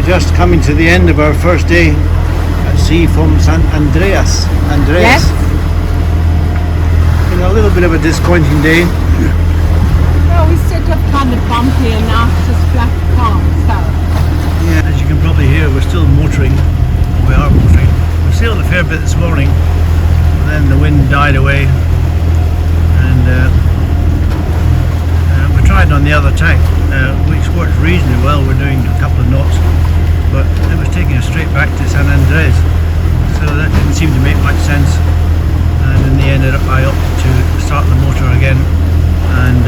just coming to the end of our first day at sea from San Andreas. Yes. Been a little bit of a disappointing day. Well, we set up kind of bumpy and after flat calm, so. Yeah, as you can probably hear, we're still motoring. We are motoring. We sailed a fair bit this morning, but then the wind died away, and we tried on the other tack, which worked reasonably well. We're doing a couple of knots, but it was taking us straight back to San Andres, so that didn't seem to make much sense. And in the end, I opted to start the motor again and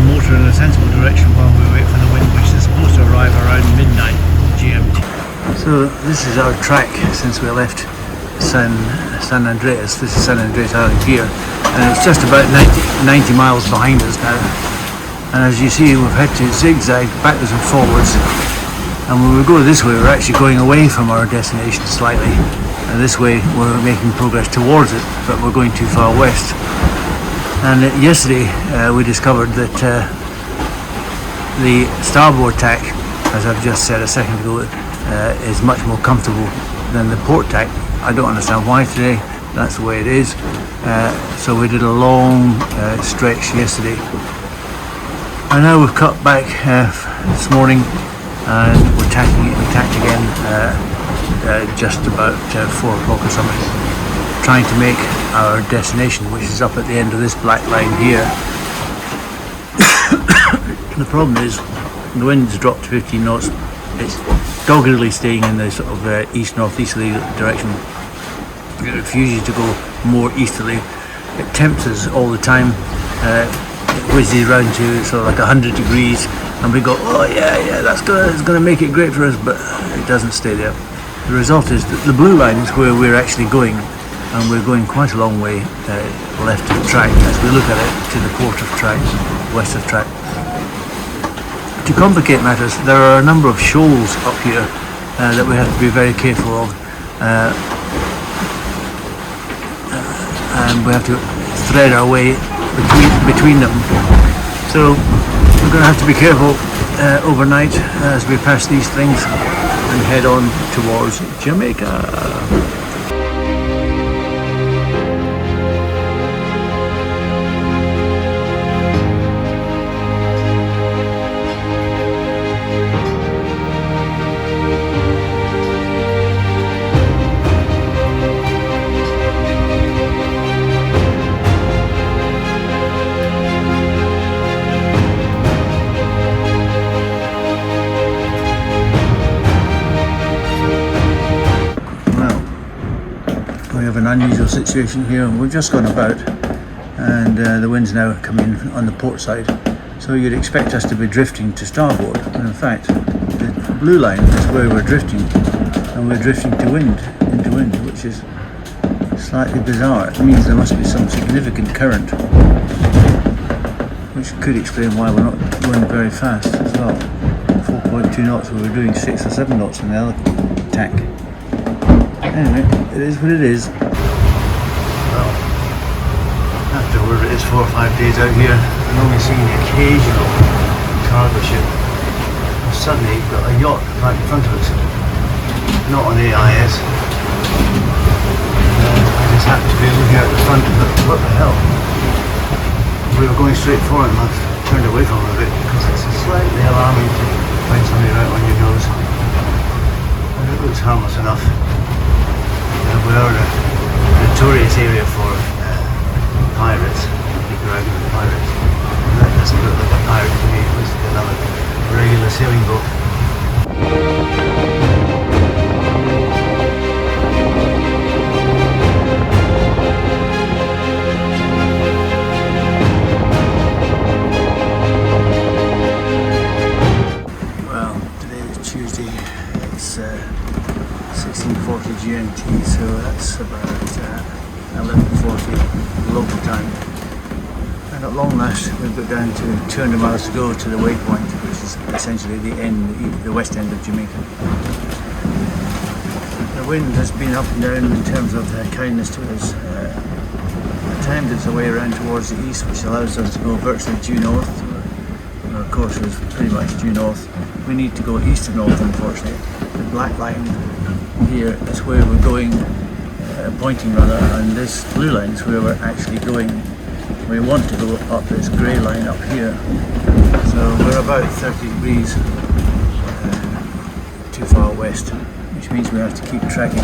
motor in a sensible direction while we wait for the wind, which is supposed to arrive around midnight GMT. So this is our track since we left San Andreas. This is San Andreas Island here, and it's just about 90 miles behind us now. And as you see, we've had to zigzag backwards and forwards. And when we go this way, we're actually going away from our destination slightly. And this way, we're making progress towards it, but we're going too far west. And yesterday, we discovered that the starboard tack, as I've just said a second ago, is much more comfortable than the port tack. I don't understand why today. That's the way it is. So we did a long stretch yesterday. And now we've cut back this morning, and we're tacking it. We tacked again just about 4 o'clock or something, trying to make our destination, which is up at the end of this black line here. The problem is the wind's dropped to 15 knots. It's doggedly staying in the sort of east-northeasterly direction. It refuses to go more easterly. It tempts us all the time. It whizzes around to sort of like 100 degrees, and we go, oh yeah, it's gonna make it great for us, but it doesn't stay there. The result is that the blue line is where we're actually going, and we're going quite a long way left of track as we look at it to the port of track, west of track. To complicate matters, there are a number of shoals up here that we have to be very careful of, and we have to thread our way between them. So we're going to have to be careful overnight as we pass these things and head on towards Jamaica. We have an unusual situation here. We've just gone about, and the wind's now coming on the port side, so you'd expect us to be drifting to starboard, and in fact the blue line is where we're drifting, and we're drifting into wind, which is slightly bizarre. It means there must be some significant current, which could explain why we're not going very fast as well. 4.2 knots, we were doing 6 or 7 knots on the other tack. Anyway, it is what it is. Well, afterward it is 4 or 5 days out here, and only seeing the occasional cargo ship. And suddenly you've got a yacht right in front of us, not on AIS. I just happened to be looking out the front and thought, what the hell? We were going straight for it, and I've turned away from it a bit because it's slightly alarming to find somebody right on your nose. But it looks harmless enough. We are in a notorious area for pirates, Nicaraguan pirates. And that doesn't look like a pirate to me, it looks like another regular sailing boat. Well, today is Tuesday, it's 16:40 GMT, so that's about 11:40 local time. And at long last, we've got down to 200 miles to go to the waypoint, which is essentially the west end of Jamaica. The wind has been up and down in terms of kindness to us. At times it's away around towards the east, which allows us to go virtually due north. Our course is pretty much due north. We need to go east to north, unfortunately. black line here is where we're going, pointing rather, and this blue line is where we're actually going. We want to go up this grey line up here. So we're about 30 degrees too far west, which means we have to keep tacking,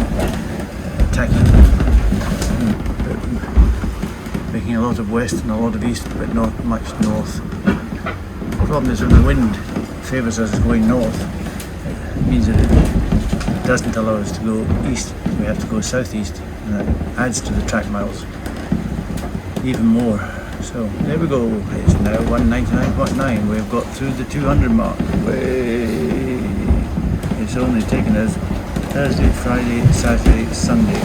making a lot of west and a lot of east, but not much north. The problem is when the wind favours us going north, it means that it doesn't allow us to go east. We have to go southeast, and that adds to the track miles even more. So there we go. It's now 199.9. We've got through the 200 mark. Way. It's only taken us Thursday, Friday, Saturday, Sunday,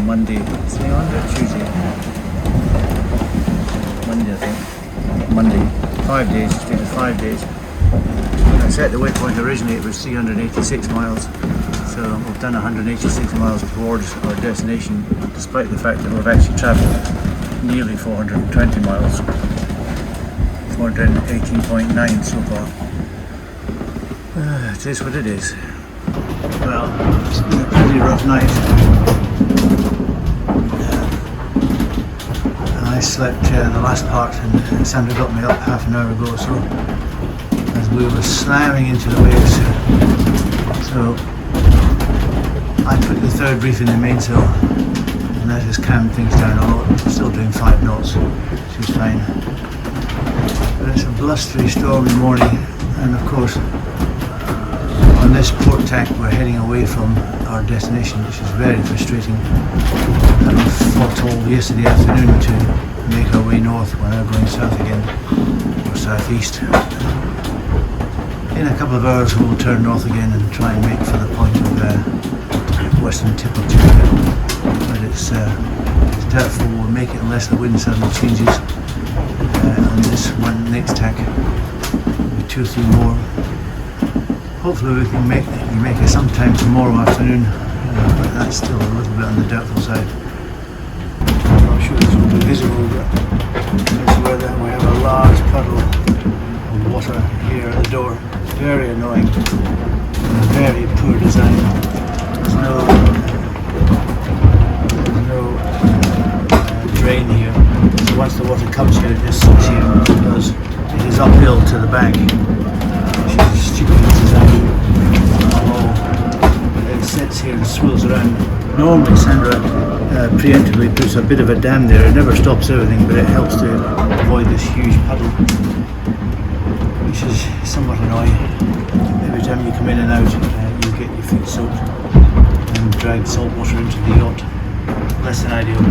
Monday. Is it Monday or Tuesday? Monday, I think. Monday. 5 days. It's taken us 5 days. When I set the waypoint originally, it was 386 miles. So we've done 186 miles towards our destination, despite the fact that we've actually travelled nearly 420 miles. 418.9 so far. It is what it is. Well, it's been a pretty rough night. I slept the last part, and Sandra got me up half an hour ago or so, as we were slamming into the waves. So I put the third reef in the mainsail, and that has calmed things down a lot. We're still doing 5 knots, which is fine. But it's a blustery, stormy morning, and of course, on this port tack we're heading away from our destination, which is very frustrating. We fought all yesterday afternoon to make our way north. We're now going south again, or southeast. In a couple of hours we'll turn north again and try and make for the point of western tip of Jamaica. But it's doubtful we'll make it unless the wind suddenly changes. On this one next tack, maybe 2 or 3 more. Hopefully we can make it sometime tomorrow afternoon, but that's still a little bit on the doubtful side. I'm not sure this will be visible, but this weather we have a large puddle of water here at the door. Very annoying, and very poor design. There's no drain here, so once the water comes here it just sits here because it is uphill to the bank, which is stupid design. It sits here and swirls around. Normally Sandra preemptively puts a bit of a dam there. It never stops everything, but it helps to avoid this huge puddle, which is somewhat annoying. Every time you come in and out, you get your feet soaked and drag salt water into the yacht. Less than ideal.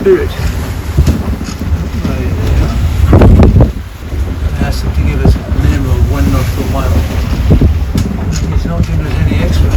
Spirit. I asked them to give us a minimum of 1 nautical mile. It's not giving us any extra.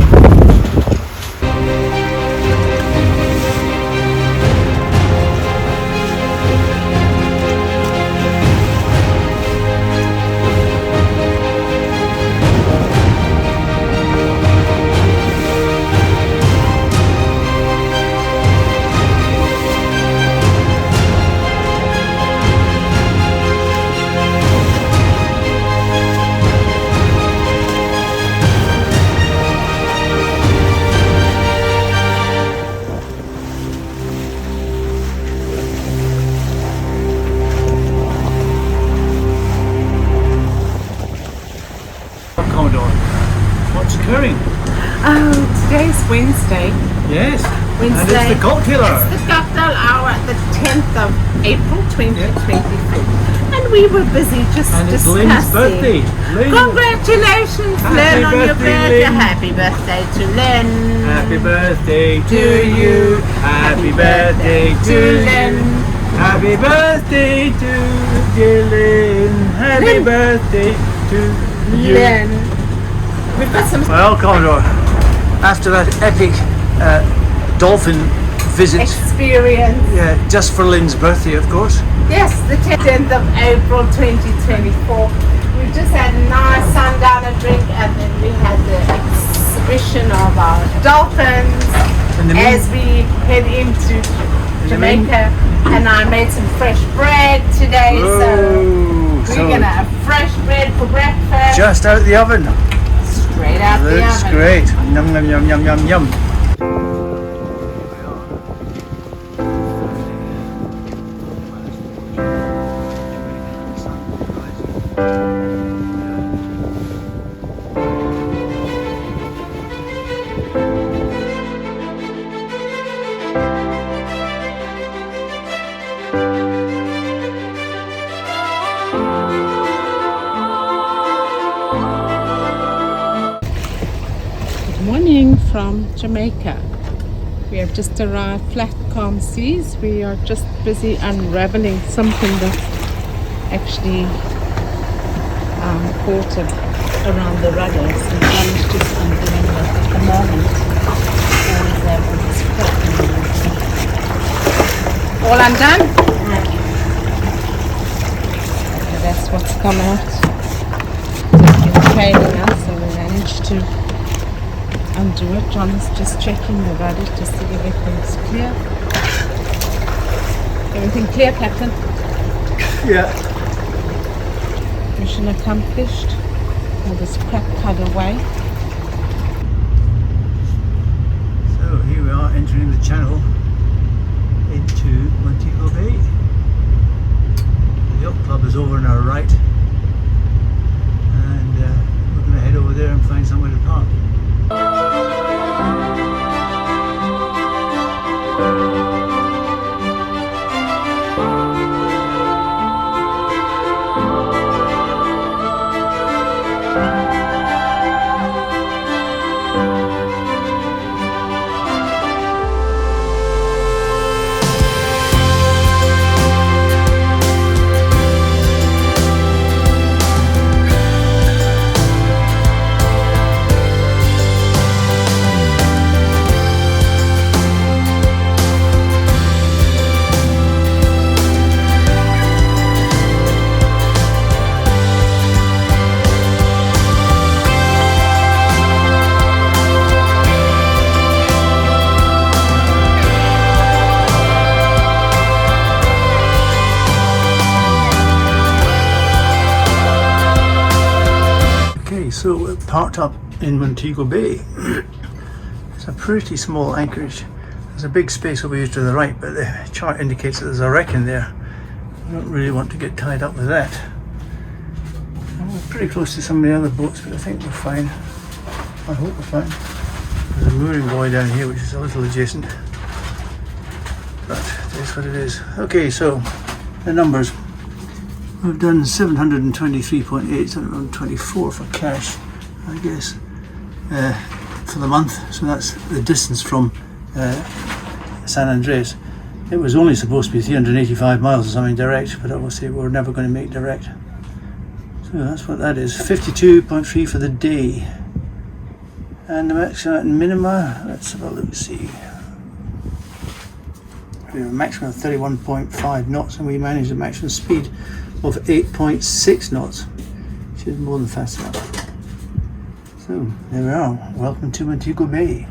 occurring? Oh, today's Wednesday. Yes. And Wednesday. it's the cocktail hour. It's the cocktail hour at the 10th of April 2024. And we were busy just And it's discussing. Lynn's birthday. Lynn. Congratulations, Happy Lynn, on your birthday, birthday. Lynn. Happy birthday to Lynn. Happy birthday to To you. you. Happy birthday to Lynn. you. Happy birthday to dear Lynn. Happy Lynn. birthday to you. Lynn. We've got some Well, Commodore, after that epic dolphin visit, experience. yeah, just for Lynn's birthday, of course. Yes, the 10th of April 2024. We just had a nice sundowner drink and then we had the exhibition of our dolphins And the as we head into Jamaica. And I made some fresh bread today, so we're gonna have fresh bread for breakfast. Just out the oven. Straight out the Looks oven. great. Yum, yum, yum, yum, yum, yum. Good morning from Jamaica. We have just arrived flat calm seas. We are just busy unraveling something that actually caught around the rudders and managed to undoing it at the moment. And it's all undone? Okay, that's what's come out. Just been trailing us and we managed to undo it. John is just checking the rudder to see if everything's clear. Everything clear, Captain? Yeah. Mission accomplished. All this crap cut away. So here we are entering the channel into Montego Bay. The yacht club is over on our right, and we're going to head over there and find somewhere to park. So we're parked up in Montego Bay. It's a pretty small anchorage. There's a big space over here to the right, but the chart indicates that there's a wreck in there. I don't really want to get tied up with that. And we're pretty close to some of the other boats, but I think we're fine. I hope we're fine. There's a mooring buoy down here, which is a little adjacent. But it is what it is. Okay, so the numbers. We've done 723.8, 724 for cash, I guess, for the month. So that's the distance from San Andres. It was only supposed to be 385 miles or something direct, but obviously we're never going to make direct. So that's what that is. 52.3 for the day. And the maximum and minima, let's have a look, see. We have a maximum of 31.5 knots and we managed a maximum speed of 8.6 knots, which is more than fast enough. So there we are. Welcome to Montego Bay.